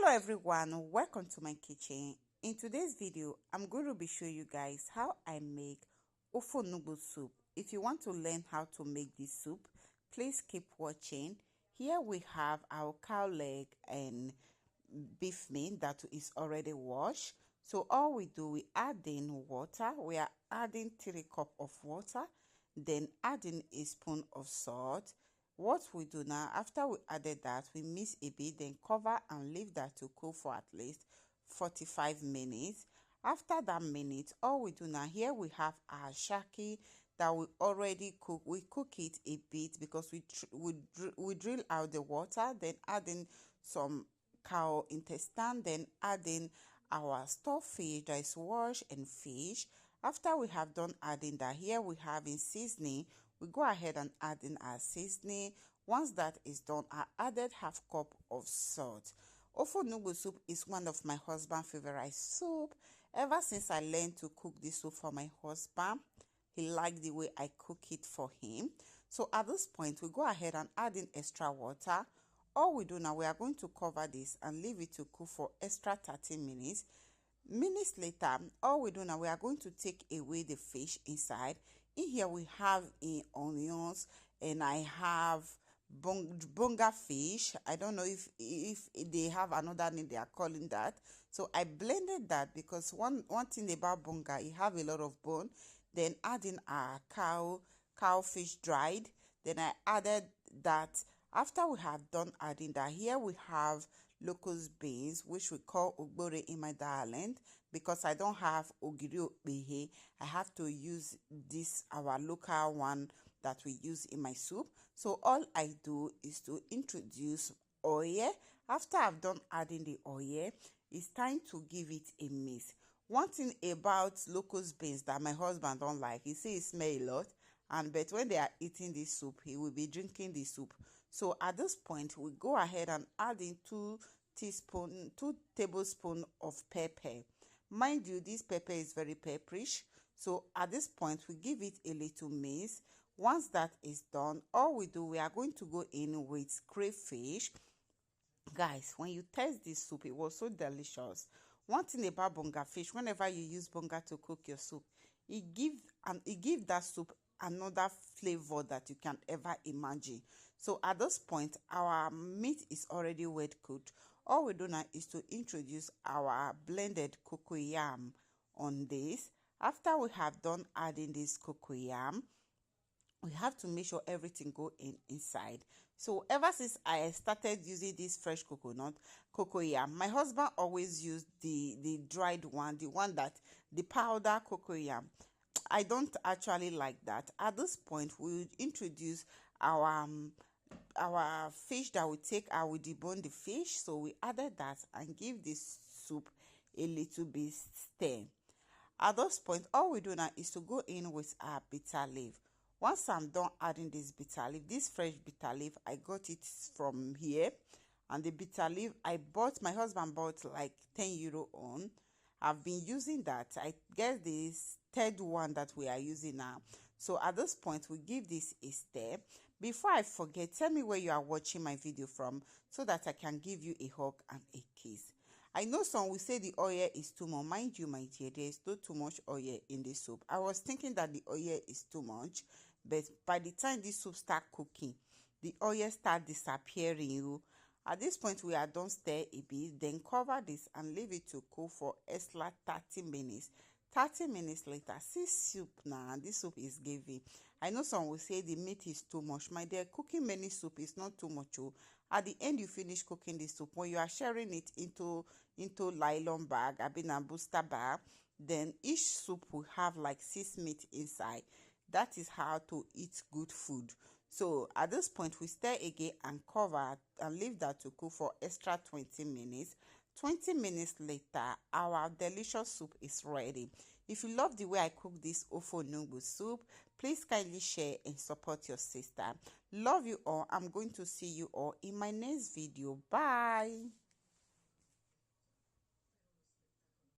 Hello everyone, welcome to my kitchen. In today's video I'm going to be showing you guys how I make onugbu soup. If you want to learn how to make this soup, please keep watching. Here we have our cow leg and beef meat that is already washed. So all we do, we add in water. We are adding 3 cups of water, then adding a spoon of salt. What we do now, after we added that, we mix a bit, then cover and leave that to cook for at least 45 minutes. After that minute, all we do now, here we have our shaki that we already cook. We cook it a bit because we drill out the water, then adding some cow intestine, then adding our stuffed fish that is washed and fish. After we have done adding that, here we have in seasoning. We go ahead and add in our seasoning. Once that is done, I added half cup of salt. Onugbu soup is one of my husband's favorite soup. Ever since I learned to cook this soup for my husband, he liked the way I cook it for him. So at this point, we go ahead and add in extra water. All we do now, we are going to cover this and leave it to cook for extra 30 minutes. Minutes later, all we do now, we are going to take away the fish inside. In here we have onions, and I have bonga fish. I don't know if they have another name they are calling that. So I blended that because one thing about bonga, it have a lot of bone. Then adding our cow fish dried. Then I added that. After we have done adding that, here we have locust beans, which we call ogbore in my dialect, because I don't have ogiri okpehe. I have to use this our local one that we use in my soup. So all I do is to introduce oil. After I've done adding the oil, it's time to give it a mix. One thing about locust beans that my husband don't like, he says it smells a lot, but when they are eating this soup, he will be drinking the soup. So at this point, we go ahead and add in 2 tablespoons of pepper. Mind you, this pepper is very pepperish. So at this point, we give it a little mix. Once that is done, all we do, we are going to go in with crayfish. Guys, when you taste this soup, it was so delicious. One thing about bonga fish, whenever you use bonga to cook your soup, it gives that soup another flavor that you can ever imagine. So at this point, our meat is already well cooked. All we do now is to introduce our blended cocoyam on this. After we have done adding this cocoyam, we have to make sure everything go inside. So ever since I started using this fresh cocoyam, my husband always used the dried one, the one that the powder cocoyam. I don't actually like that. At this point, we introduce our fish that we take. I will debone the fish, so we added that and give this soup a little bit stir. At this point, all we do now is to go in with our bitter leaf. Once I'm done adding this bitter leaf, this fresh bitter leaf, I got it from here, and the bitter leaf my husband bought like 10 euro on. I've been using that. I guess this third one that we are using now. So at this point, we give this a stir. Before I forget, tell me where you are watching my video from so that I can give you a hug and a kiss. I know some will say the oil is too much. Mind you, my dear, there is not too much oil in this soup. I was thinking that the oil is too much, but by the time this soup start cooking, the oil start disappearing. At this point, we are done stir a bit, then cover this and leave it to cook for extra 30 minutes. 30 minutes later, see soup now. This soup is giving. I know some will say the meat is too much. My dear, cooking many soup is not too much. At the end, you finish cooking the soup. When you are sharing it into nylon bag, a booster bag, then each soup will have like 6 meat inside. That is how to eat good food. So at this point, we stir again and cover and leave that to cook for extra 20 minutes. 20 minutes later, our delicious soup is ready. If you love the way I cook this onugbu soup, please kindly share and support your sister. Love you all. I'm going to see you all in my next video. Bye.